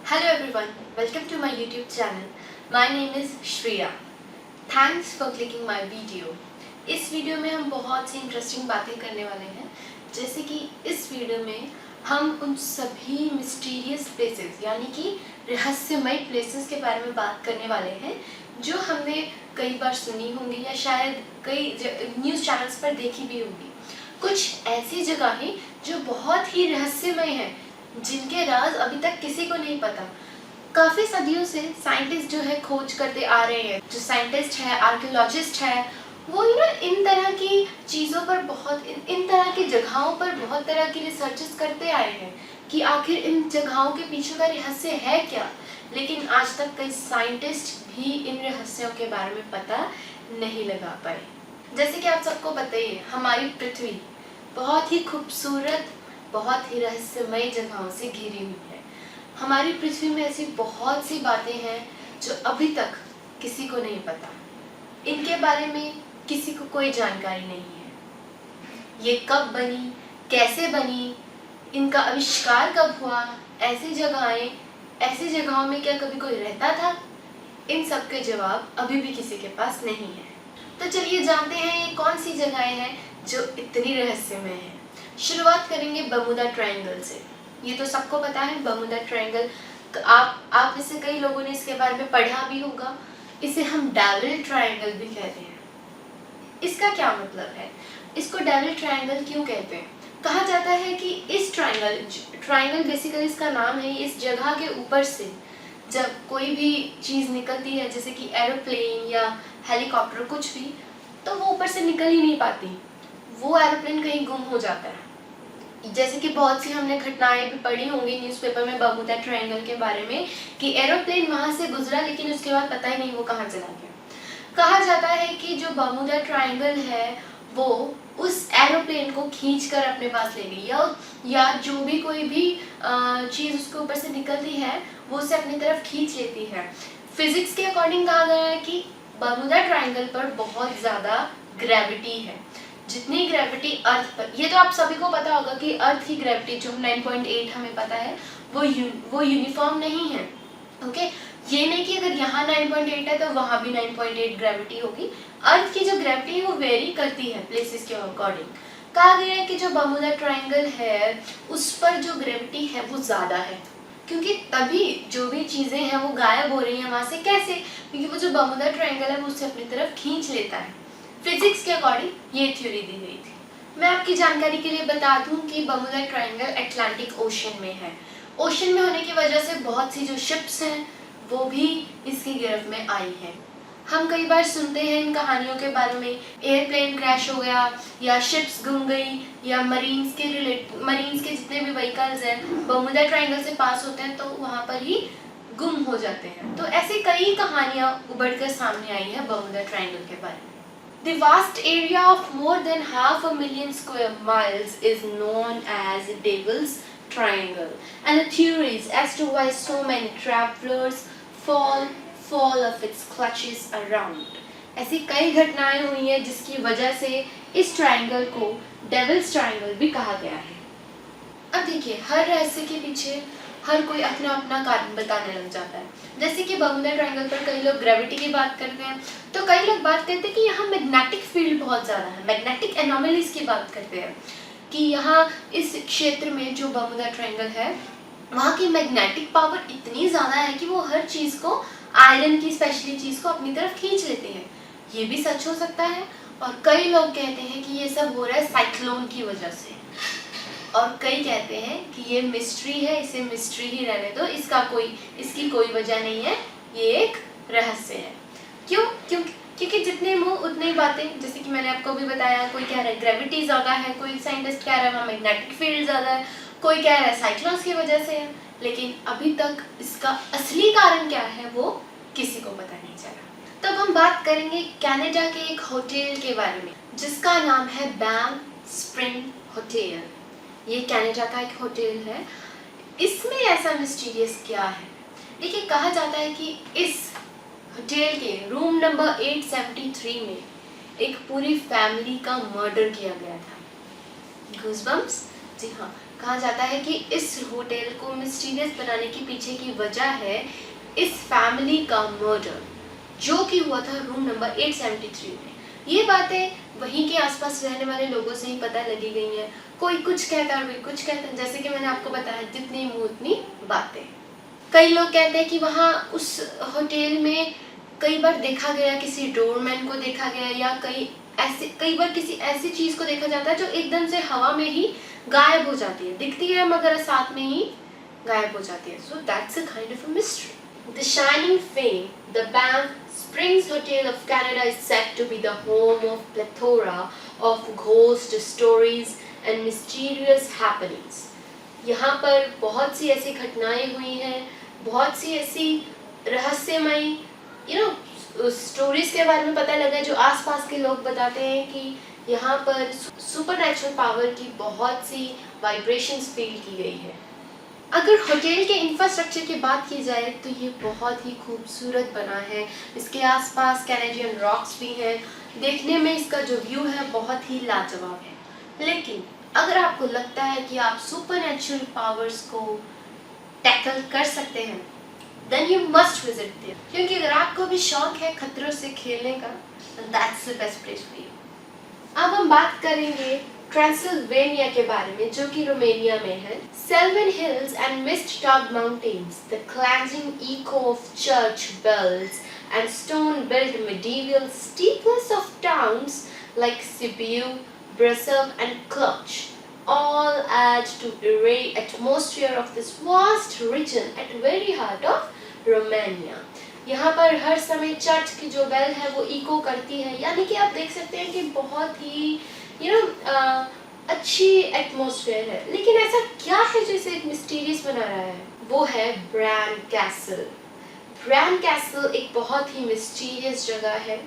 Hello everyone, welcome to my YouTube channel. My name is Shreya. Thanks for clicking my video. इस video में हम बहुत सी interesting बातें करने वाले हैं, जैसे कि इस वीडियो में हम उन सभी मिस्टीरियस प्लेसेस यानी कि रहस्यमय प्लेसेस के बारे में बात करने वाले हैं जो हमने कई बार सुनी होंगी या शायद कई न्यूज़ चैनल्स पर देखी भी होंगी। कुछ ऐसी जगहें जो बहुत ही रहस्यमय हैं, जिनके राज अभी तक किसी को नहीं पता। काफ़ी सदियों से साइंटिस्ट जो है खोज करते आ रहे हैं। जो साइंटिस्ट है, आर्कियोलॉजिस्ट है, वो इन तरह की चीज़ों पर इन तरह की जगहों पर बहुत तरह की रिसर्चेस करते आए हैं कि आखिर इन जगहों के पीछे का रहस्य है क्या। लेकिन आज तक कई साइंटिस्ट भी इन रहस्यों के बारे में पता नहीं लगा पाए। जैसे कि आप सबको पता ही है, हमारी पृथ्वी बहुत ही खूबसूरत, बहुत ही रहस्यमय जगहों से घिरी हुई है। हमारी पृथ्वी में ऐसी बहुत सी बातें हैं जो अभी तक किसी को नहीं पता। इनके बारे में किसी को कोई जानकारी नहीं है। ये कब बनी, कैसे बनी, इनका आविष्कार कब हुआ, ऐसी जगहों में क्या कभी कोई रहता था? इन सब के जवाब अभी भी किसी के पास नहीं है। तो चलिए जानते हैं ये कौन सी जगहें हैं जो इतनी रहस्यमय हैं। शुरुआत करेंगे बर्मुडा ट्रायंगल से। ये तो सबको पता है, बर्मुडा ट्रायंगल। आप में से कई लोगों ने इसके बारे में पढ़ा भी होगा। इसे हम डेविल ट्रायंगल भी कहते हैं। इसका क्या मतलब है? इसको डेविल ट्रायंगल क्यों कहते हैं? कहा जाता है कि इस ट्रायंगल बेसिकली इसका नाम है, इस जगह के ऊपर से जब कोई भी चीज़ निकलती है, जैसे कि एरोप्लेन या हेलीकॉप्टर कुछ भी, तो वो ऊपर से निकल ही नहीं पाती। वो एरोप्लेन कहीं गुम हो जाता है। जैसे कि बहुत सी हमने घटनाएं भी पढ़ी होंगी न्यूज़पेपर में बर्मुडा ट्रायंगल के बारे में कि एरोप्लेन वहां से गुजरा, लेकिन उसके बाद पता ही नहीं वो कहाँ चला गया। कहा जाता है कि जो बर्मुडा ट्रायंगल है वो उस एरोप्लेन को खींचकर अपने पास ले गई, या जो भी कोई भी चीज़ उसके ऊपर से निकलती है वो उसे अपनी तरफ खींच लेती है। फिजिक्स के अकॉर्डिंग कहा गया है कि बर्मुडा ट्रायंगल पर बहुत ज़्यादा ग्रेविटी है। जितनी ग्रेविटी अर्थ पर, ये तो आप सभी को पता होगा कि अर्थ की ग्रेविटी जो 9.8 हमें पता है वो यूनिफॉर्म नहीं है। ओके, ये नहीं कि अगर यहाँ 9.8 है तो वहाँ भी 9.8 ग्रेविटी होगी। अर्थ की जो ग्रेविटी है वो वेरी करती है प्लेसेस के अकॉर्डिंग। कहा गया है कि जो बर्मुडा ट्रायंगल है उस पर जो ग्रेविटी है वो ज़्यादा है, क्योंकि तभी जो भी चीज़ें हैं वो गायब हो रही हैं वहाँ से। कैसे? क्योंकि वो जो बर्मुडा ट्रायंगल है वो उससे अपनी तरफ खींच लेता है। फिजिक्स के अकॉर्डिंग ये थ्योरी दी गई थी। मैं आपकी जानकारी के लिए बता दूं कि बर्मुडा ट्रायंगल अटलांटिक ओशन में है। ओशन में होने की वजह से बहुत सी जो शिप्स हैं वो भी इसकी गिरफ्त में आई हैं। हम कई बार सुनते हैं इन कहानियों के बारे में, एयरप्लेन क्रैश हो गया या शिप्स गुम गई या मरीन्स के जितने भी व्हीकल्स हैं बर्मुडा ट्रायंगल से पास होते हैं तो वहाँ पर ही गुम हो जाते हैं। तो ऐसी कई कहानियाँ उभर कर सामने आई हैं बर्मुडा ट्रायंगल के बारे में। The vast area of more than 500,000 square miles is known as Devil's Triangle, and the theories as to why so many travelers fall of its clutches around. ऐसी कई घटनाएं हुई हैं जिसकी वजह से इस ट्रायंगल को डेविल्स ट्रायंगल भी कहा गया है। अब देखिए, हर रहस्य के पीछे हर कोई अपना अपना कारण बताने लग जाता है। जैसे कि बर्मुडा ट्रायंगल पर कई लोग ग्रेविटी की बात करते हैं, तो कई लोग बात करते हैं कि यहाँ मैग्नेटिक फील्ड बहुत ज़्यादा है, मैग्नेटिक एनोमलीज की बात करते हैं कि यहाँ इस क्षेत्र में जो बर्मुडा ट्रायंगल है वहाँ की मैग्नेटिक पावर इतनी ज़्यादा है कि वो हर चीज़ को, आयरन की स्पेशली चीज़ को अपनी तरफ खींच लेते हैं। ये भी सच हो सकता है। और कई लोग कहते हैं कि ये सब हो रहा है साइक्लोन की वजह से, और कई कहते हैं कि ये मिस्ट्री है, इसे मिस्ट्री ही रहने दो, इसकी कोई वजह नहीं है, ये एक रहस्य है। क्यों? क्योंकि जितने मुंह उतनी ही बातें। जैसे कि मैंने आपको भी बताया, कोई कह रहा है ग्रेविटी ज़्यादा है, कोई साइंटिस्ट कह रहा है वहाँ मैग्नेटिक फील्ड ज़्यादा है, कोई कह रहा है साइक्लोन्स की वजह से है। लेकिन अभी तक इसका असली कारण क्या है वो किसी को पता नहीं चला। तब हम बात करेंगे कनाडा के एक होटल के बारे में जिसका नाम है बैंफ स्प्रिंग होटल। ये कनाडा का एक होटल है। इसमें ऐसा मिस्टीरियस क्या है? देखिए, कहा जाता है कि इस होटल के रूम नंबर 873 में एक पूरी फैमिली का मर्डर किया गया था। गूज़बम्प्स? जी हाँ, कहा जाता है कि इस होटल को मिस्टीरियस बनाने के पीछे की वजह है इस फैमिली का मर्डर, जो कि हुआ था रूम नंबर 873 में। ये बातें वहीं के आसपास रहने वाले लोगों से ही पता लगी गई हैं। कोई कुछ कहता है, कोई कुछ कहता है, जैसे कि मैंने आपको बताया, जितनी मुंह उतनी बातें। कई लोग कहते हैं कि वहाँ उस होटल में कई बार देखा गया, किसी डोरमैन को देखा गया, या कई बार किसी ऐसी चीज़ को देखा जाता है जो एकदम से हवा में ही गायब हो जाती है, दिखती है मगर साथ में ही गायब हो जाती है। So that's a kind of a mystery. The shining fame, the bank Springs Hotel of Canada is said to be the home of plethora of ghost stories and mysterious happenings. यहाँ पर बहुत सी ऐसी घटनाएं हुई हैं, बहुत सी ऐसी रहस्यमयी स्टोरीज के बारे में पता लगा है, जो आसपास के लोग बताते हैं कि यहाँ पर सुपरनैचुरल पावर की बहुत सी वाइब्रेशंस फील की गई है। अगर होटल के इंफ्रास्ट्रक्चर की बात की जाए तो ये बहुत ही खूबसूरत बना है। इसके आसपास कैनेडियन रॉक्स भी हैं। देखने में इसका जो व्यू है बहुत ही लाजवाब है। लेकिन अगर आपको लगता है कि आप सुपरनैचुरल पावर्स को टैकल कर सकते हैं, then you must visit there. क्योंकि अगर आपको भी शौक है खतरों से खेलने का, that's the best place for you. अब हम बात करेंगे ट्रांसिल्वेनिया के बारे में, जो कि रोमानिया में है। Selvan Hills and Mist-topped mountains, the clanging echo of church bells and stone-built medieval steeples of towns like Sibiu, Brasov and Cluj all add to the eerie atmosphere of this vast region at the very heart of Romania. यहाँ पर हर समय church की जो bell है वो eco करती है, यानी कि आप देख सकते हैं कि बहुत ही अच्छी एटमॉस्फेयर है। लेकिन ऐसा क्या है जो इसे मिस्टीरियस बना रहा है? वो है ब्रैन कैसल। ब्रैन कैसल एक बहुत ही मिस्टीरियस जगह है।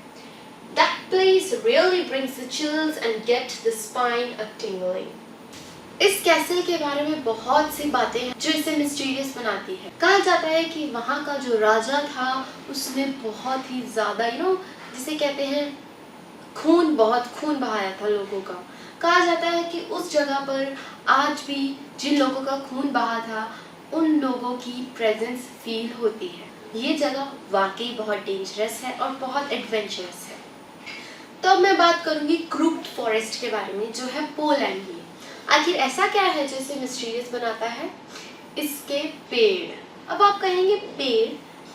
That place really brings the chills and get the spine a tingling. इस कैसल के बारे में बहुत सी बातें हैं जो इसे मिस्टीरियस बनाती है। कहा जाता है कि वहाँ का जो राजा था उसने बहुत ही ज़्यादा जिसे कहते हैं बहुत खून बहाया था लोगों का। कहा जाता है कि उस जगह पर आज भी जिन लोगों का खून बहा था उन लोगों की प्रेजेंस फील होती है। ये जगह वाकई बहुत डेंजरस है और बहुत एडवेंचरस है। तो अब मैं बात करूंगी क्रूप्ड फॉरेस्ट के बारे में, जो है पोलैंड में। आखिर ऐसा क्या है जो इसे मिस्टीरियस बनाता है? इसके पेड़। अब आप कहेंगे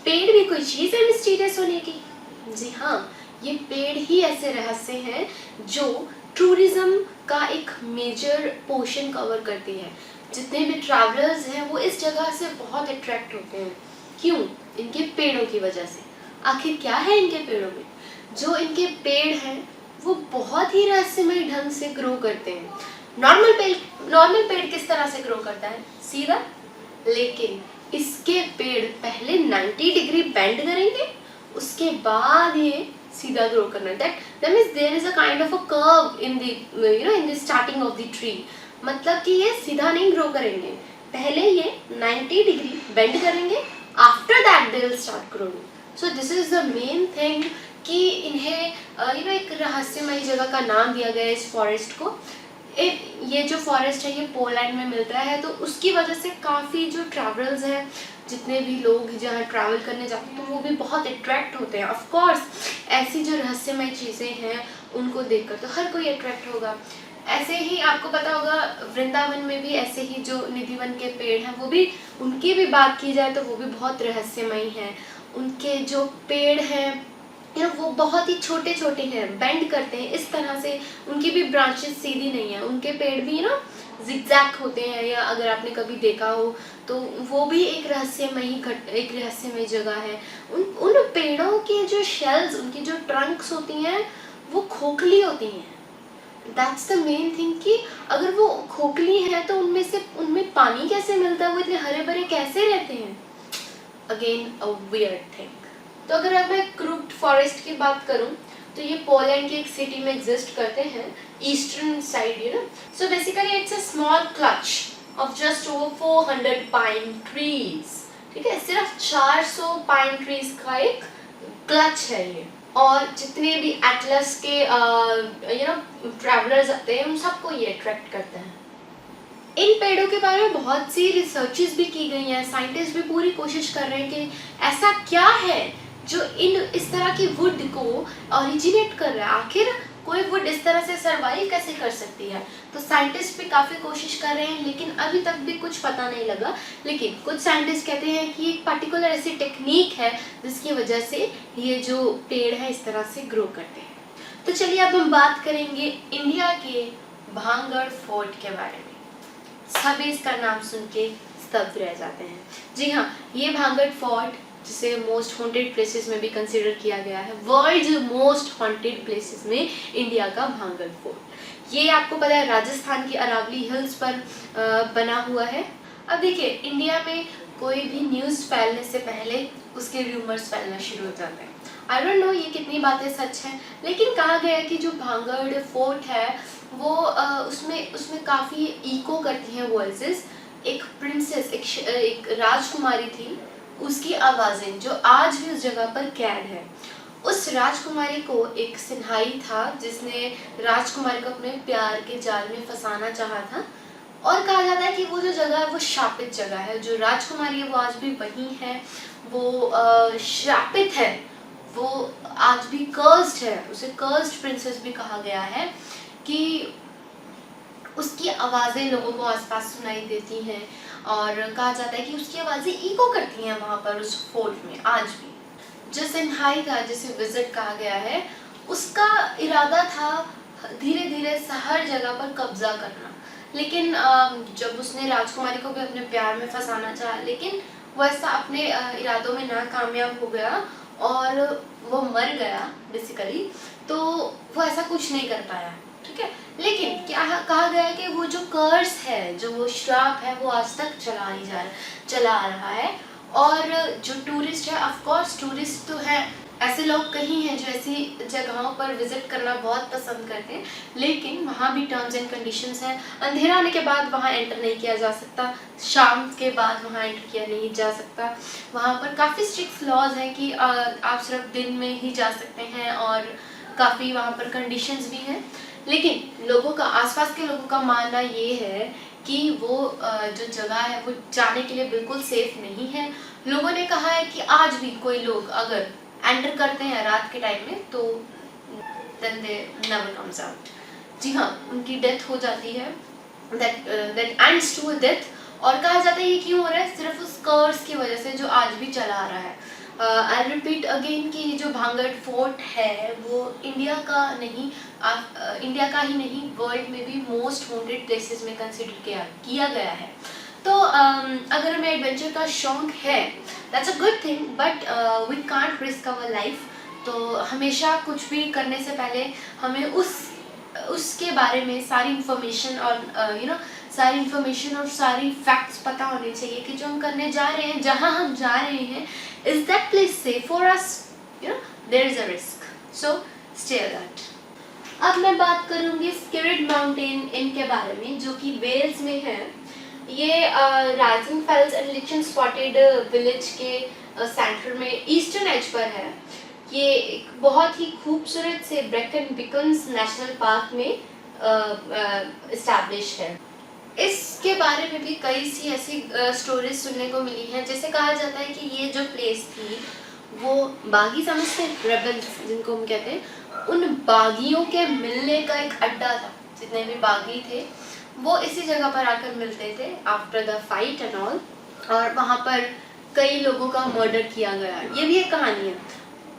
पेड़ भी कोई चीज़ है मिस्टीरियस होने की? जी हाँ, ये पेड़ ही ऐसे रहस्य हैं जो टूरिज्म का एक मेजर पोर्शन कवर करती है। जितने भी ट्रैवलर्स हैं वो इस जगह से बहुत अट्रैक्ट होते हैं। क्यों? इनके पेड़ों की वजह से। आखिर क्या है इनके पेड़ों में? जो इनके पेड़ हैं वो बहुत ही रहस्यमय ढंग से ग्रो करते हैं। नॉर्मल पेड़ किस तरह से ग्रो करता है? सीधा। लेकिन इसके पेड़ पहले 90 डिग्री बेंड करेंगे, उसके बाद ये सीधा ग्रो करना। that means there is a kind of a curve in the in the starting of the tree. मतलब कि ये सीधा नहीं ग्रो करेंगे, पहले ये 90 डिग्री बेंड करेंगे, after that they will start growing. So this is the main thing कि इन्हें एक रहस्यमय जगह का नाम दिया गया है इस फॉरेस्ट को। ये जो फॉरेस्ट है ये पोलैंड में मिलता है, तो उसकी वजह से काफ़ी जो ट्रैवलर्स हैं, जितने भी लोग जहाँ ट्रैवल करने जाते हैं तो वो भी बहुत अट्रैक्ट होते हैं। ऑफ कोर्स ऐसी जो रहस्यमय चीज़ें हैं उनको देखकर तो हर कोई अट्रैक्ट होगा। ऐसे ही आपको पता होगा वृंदावन में भी ऐसे ही जो निधिवन के पेड़ हैं, वो भी उनकी भी बात की जाए तो वो भी बहुत रहस्यमयी हैं। उनके जो पेड़ हैं वो बहुत ही छोटे छोटे हैं, बेंड करते हैं इस तरह से, उनकी भी ब्रांचेस सीधी नहीं है, उनके पेड़ भी जिगजैग होते हैं। या अगर आपने कभी देखा हो तो वो भी एक रहस्यमयी जगह है। उन पेड़ों के जो शेल्स, उनकी जो ट्रंक्स होती हैं वो खोखली होती हैं। दैट्स द मेन थिंग कि अगर वो खोखली है तो उनमें पानी कैसे मिलता है, वो इतने हरे भरे कैसे रहते हैं? Again a weird thing. तो अगर अब मैं क्रूप्ड फॉरेस्ट की बात करूं तो ये पोलैंड की एक सिटी में एग्जिस्ट करते हैं, eastern side so basically it's a small clutch of just over 400 pine trees. ठीक है, सिर्फ 400 पाइन ट्रीज का एक क्लच है ये। और जितने भी एटलस के ट्रैवलर्स आते हैं उन सबको ये अट्रैक्ट करता है। इन पेड़ों के बारे में बहुत सी रिसर्चेस भी की गई हैं, साइंटिस्ट भी पूरी कोशिश कर रहे हैं कि ऐसा क्या है जो इस तरह की वुड को ओरिजिनेट कर रहा है। आखिर कोई वुड इस तरह से सरवाइव कैसे कर सकती है। तो साइंटिस्ट भी काफ़ी कोशिश कर रहे हैं, लेकिन अभी तक भी कुछ पता नहीं लगा। लेकिन कुछ साइंटिस्ट कहते हैं कि एक पर्टिकुलर ऐसी टेक्निक है जिसकी वजह से ये जो पेड़ है इस तरह से ग्रो करते हैं। तो चलिए अब हम बात करेंगे इंडिया के भांगड़ फोर्ट के बारे में। सभी इसका नाम सुन के स्तब्ध रह जाते हैं। जी हाँ, ये भांगड़ फोर्ट, जिसे मोस्ट हॉन्टेड प्लेसेस में भी कंसिडर किया गया है, वर्ल्ड मोस्ट हॉन्टेड प्लेसेस में इंडिया का भांगड़ फोर्ट। ये आपको पता है राजस्थान की अरावली हिल्स पर बना हुआ है। अब देखिए, इंडिया में कोई भी न्यूज़ फैलने से पहले उसके रूमर्स फैलना शुरू हो जाते हैं। आई डोंट नो ये कितनी बातें सच हैं, लेकिन कहा गया है कि जो भांगड़ फोर्ट है वो उसमें काफ़ी इको करती हैं वॉइसेस। एक प्रिंसेस, एक राजकुमारी थी, उसकी आवाज़ें जो आज भी उस जगह पर कैद है। उस राजकुमारी को एक सिन्हाई था जिसने राजकुमारी को अपने प्यार के जाल में फंसाना चाहा था, और कहा जाता है कि वो जो जगह है वो शापित जगह है। जो राजकुमारी है वो आज भी वही है, वो शापित है, वो आज भी कर्स्ड है। उसे कर्स्ड प्रिंसेस भी कहा गया है कि उसकी आवाज़ें लोगों को आसपास सुनाई देती हैं, और कहा जाता है कि उसकी आवाज़ें इको करती हैं वहाँ पर उस फोर्ट में आज भी। जो सिन्हाई था, जिसे विजिट कहा गया है, उसका इरादा था धीरे धीरे हर जगह पर कब्जा करना। लेकिन जब उसने राजकुमारी को भी अपने प्यार में फंसाना चाहा, लेकिन वो ऐसा अपने इरादों में नाकामयाब हो गया और वो मर गया बेसिकली। तो वो ऐसा कुछ नहीं कर पाया, ठीक है। लेकिन क्या कहा गया है कि वो जो कर्स है, जो वो श्राप है, वो आज तक चला आ रहा है। और जो टूरिस्ट है, ऑफ कोर्स टूरिस्ट तो है, ऐसे लोग कहीं हैं जो ऐसी जगहों पर विजिट करना बहुत पसंद करते हैं, लेकिन वहाँ भी टर्म्स एंड कंडीशंस हैं। अंधेरा होने के बाद वहाँ एंटर नहीं किया जा सकता, शाम के बाद वहाँ एंटर किया नहीं जा सकता। वहाँ पर काफ़ी स्ट्रिक्ट लॉज हैं कि आप सिर्फ दिन में ही जा सकते हैं, और काफ़ी वहाँ पर कंडीशंस भी हैं। लेकिन लोगों का, आसपास के लोगों का मानना ये है कि वो जो जगह है वो जाने के लिए बिल्कुल सेफ नहीं है। लोगों ने कहा है कि आज भी कोई लोग अगर एंटर करते हैं रात के टाइम में तो then they never comes out। जी हाँ, उनकी डेथ हो जाती है, that ends to a death। और कहा जाता है ये क्यों हो रहा है, सिर्फ उस कर्स की वजह से जो आज भी चला आ रहा है। आई रिपीट अगेन कि जो भांगड़ फोर्ट है वो इंडिया का ही नहीं, वर्ल्ड में भी मोस्ट हॉन्टेड प्लेसेस में कंसिडर किया गया है। तो अगर हमें एडवेंचर का शौक है, that's a good thing, but we can't risk our life. तो हमेशा कुछ भी करने से पहले हमें उसके बारे में सारी इंफॉर्मेशन और सारी इंफॉर्मेशन और सारी फैक्ट्स पता होने चाहिए कि जो हम करने जा रहे हैं, जहाँ हम जा रहे हैं, is that place safe for us, there is a risk, so stay alert. अब मैं बात करूँगी स्किरिड माउंटेन इनके बारे में, जो कि वेल्स में है। ये rising falls and lichen spotted village के सेंटर में ईस्टर्न एज पर है। ये एक बहुत ही खूबसूरत से ब्रेकन बिकन्स नेशनल पार्क में इस्टेब्लिश है। इसके बारे में भी कई सी ऐसी स्टोरीज सुनने को मिली हैं। जैसे कहा जाता है कि ये जो प्लेस थी वो बागी समझते हैं, रेबल्स जिनको हम कहते हैं, उन बागियों के मिलने का एक अड्डा था। जितने भी बागी थे वो इसी जगह पर आकर मिलते थे after the fight and all, और वहाँ पर कई लोगों का मर्डर किया गया। ये भी एक कहानी है।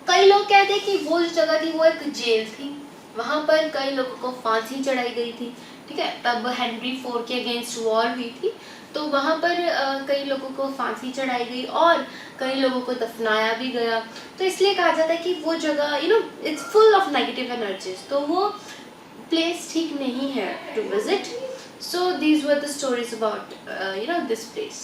कई लोग कहते हैं कि वो जो जगह थी वो एक जेल थी, वहाँ पर कई लोगों को फांसी चढ़ाई गई थी, ठीक है। तब हेनरी IV के अगेंस्ट वॉर हुई थी, तो वहाँ पर कई लोगों को फांसी चढ़ाई गई और कई लोगों को दफनाया भी गया। तो इसलिए कहा जाता है कि वो जगह it's full of negative energies, तो वो प्लेस ठीक नहीं है to visit. So these were the stories about this place.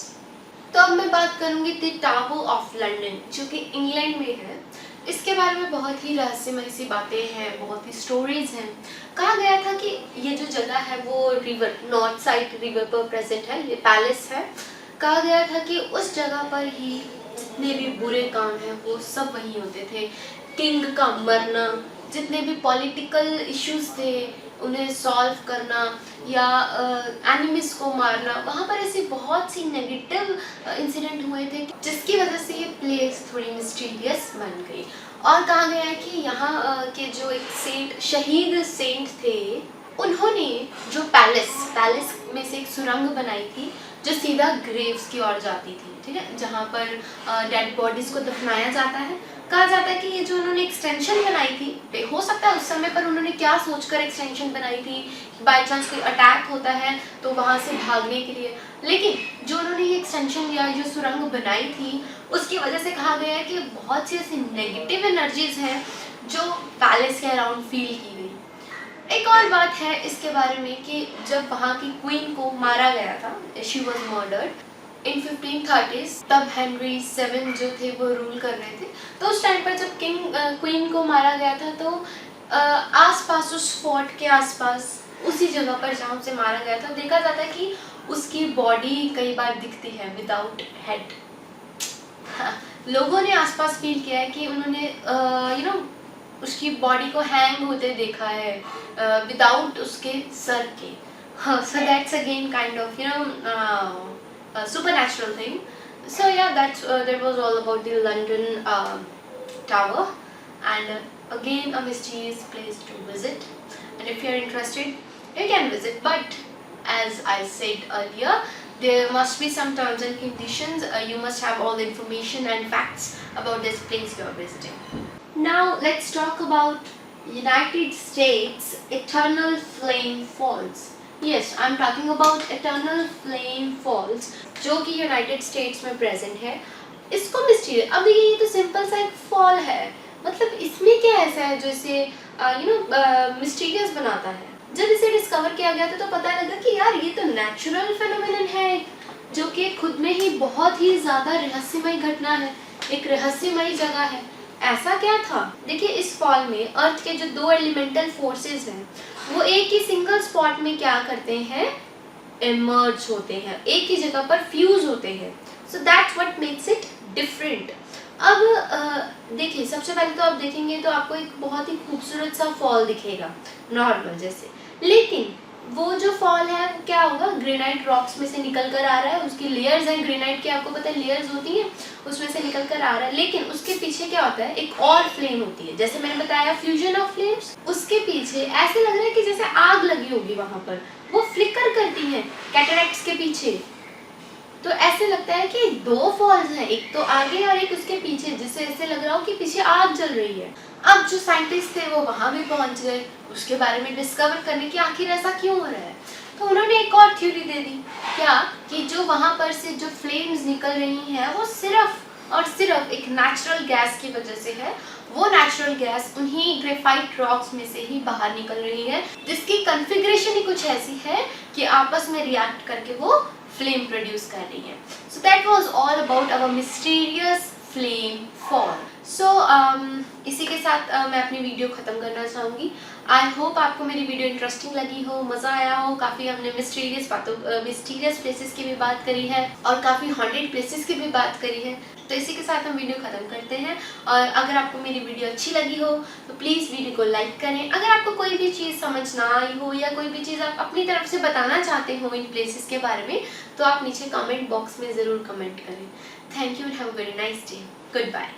तो अब मैं बात करूँगी द टावर ऑफ लंदन, जो कि इंग्लैंड में है। इसके बारे में बहुत ही रहस्यमय सी बातें हैं, बहुत ही स्टोरीज हैं। कहा गया था कि ये जो जगह है वो रिवर, नॉर्थ साइड रिवर पर प्रेजेंट है, ये पैलेस है। कहा गया था कि उस जगह पर ही जितने भी बुरे काम हैं वो सब वहीं होते थे। किंग का मरना, जितने भी पॉलिटिकल इश्यूज थे, उन्हें सॉल्व करना या एनिमिस को मारना, वहाँ पर ऐसी बहुत सी नेगेटिव इंसिडेंट हुए थे जिसकी वजह से ये प्लेस थोड़ी मिस्टीरियस बन गई। और कहा गया है कि यहाँ के जो एक सेंट, शहीद सेंट थे, उन्होंने जो पैलेस में से एक सुरंग बनाई थी जो सीधा ग्रेव्स की ओर जाती थी, ठीक है, जहाँ पर डेड बॉडीज को दफनाया जाता है। कहा जाता है कि ये जो उन्होंने एक्सटेंशन बनाई थी, हो सकता है उस समय पर उन्होंने क्या सोचकर एक्सटेंशन बनाई थी, बाय चांस कोई अटैक होता है तो वहाँ से भागने के लिए, लेकिन जो उन्होंने ये एक्सटेंशन या जो सुरंग बनाई थी उसकी वजह से कहा गया है कि बहुत सी ऐसी नेगेटिव एनर्जीज हैं जो पैलेस के अराउंड फील की गई। एक और बात है इसके बारे में कि जब वहाँ की क्वीन को मारा गया था, she was murdered in 1530s, तब हेनरी 7 जो थे वो रूल कर रहे थे। तो उस टाइम पर जब क्वीन को मारा गया था तो आसपास, उस फोर्ट के आसपास, उसी जगह पर जहाँ से मारा गया था, देखा जाता है कि उसकी बॉडी कई बार दिखती है विदाउट हेड। लोगों ने आसपास फील किया है कि उन्होंने उसकी बॉडी को हैंग होते देखा है विदाउट उसके सर के। So that's again kind of supernatural thing. So yeah, that was all about the London Tower, and again a mysterious place to visit. And if you are interested, you can visit. But as I said earlier, there must be some terms and conditions. You must have all the information and facts about this place you are visiting. Now let's talk about United States Eternal Flame Falls. Yes, I'm talking about Eternal Flame Falls, जो कि United states में present है। इसको mysterious, अब देखिए ये तो simple सा एक फॉल है, मतलब इसमें क्या ऐसा है जो इसे मिस्टीरियस बनाता है। जब इसे डिस्कवर किया गया था तो पता लगा कि यार ये तो नेचुरल फेनोमेनन है, जो कि खुद में ही बहुत ही ज़्यादा रहस्यमय घटना है, एक रहस्यमय जगह है। ऐसा क्या था? देखिए इस फॉल में अर्थ के जो दो एलिमेंटल फोर्सेस हैं वो एक ही सिंगल स्पॉट में क्या करते हैं, इमर्ज होते हैं, एक ही जगह पर फ्यूज होते हैं। So that's what makes it different. अब देखिए सबसे पहले तो आप देखेंगे तो आपको एक बहुत ही खूबसूरत सा फॉल दिखेगा नॉर्मल जैसे, लेकिन वो जो फॉल है वो क्या होगा, ग्रेनाइट रॉक्स में से निकल कर आ रहा है, उसकी लेयर्स हैं ग्रेनाइट की, आपको पता है लेयर्स होती हैं, उसमें से निकल कर आ रहा है। लेकिन उसके पीछे क्या होता है, एक और फ्लेम होती है, जैसे मैंने बताया फ्यूजन ऑफ फ्लेम्स। उसके पीछे ऐसे लग रहा है कि जैसे आग लगी होगी वहां पर, वो फ्लिकर करती है कैटरैक्ट्स के पीछे। तो ऐसे लगता है कि दो फॉल्स हैं, एक तो आगे और एक उसके पीछे, जिससे ऐसे लग रहा हो कि पीछे आग जल रही है। अब जो साइंटिस्ट थे वो वहां भी पहुंच गए उसके बारे में डिस्कवर करने की आखिर ऐसा क्यों हो रहा है। तो उन्होंने एक और थ्योरी दे दी, क्या कि जो वहां पर से जो फ्लेम्स निकल रही हैं वो सिर्फ और सिर्फ एक नेचुरल गैस की वजह से है। वो नेचुरल गैस उन्हीं ग्रेफाइट रॉक्स में से ही बाहर निकल रही है, जिसकी कॉन्फ़िगरेशन ही कुछ ऐसी है कि आपस में रिएक्ट करके वो फ्लेम प्रोड्यूस कर रही है। So that was all about our mysterious flame fall. So इसी के साथ मैं अपनी वीडियो ख़त्म करना चाहूँगी। आई होप आपको मेरी वीडियो इंटरेस्टिंग लगी हो, मज़ा आया हो। काफ़ी हमने मिस्टीरियस प्लेसेस की भी बात करी है और काफ़ी हॉन्टेड प्लेसेस की भी बात करी है। तो इसी के साथ हम वीडियो ख़त्म करते हैं। और अगर आपको मेरी वीडियो अच्छी लगी हो तो प्लीज़ वीडियो को लाइक करें। अगर आपको कोई भी चीज़ समझ ना आई हो या कोई भी चीज़ आप अपनी तरफ से बताना चाहते हो इन प्लेसेस के बारे में, तो आप नीचे कमेंट बॉक्स में ज़रूर कमेंट करें। Thank you and have a very nice day. Good bye.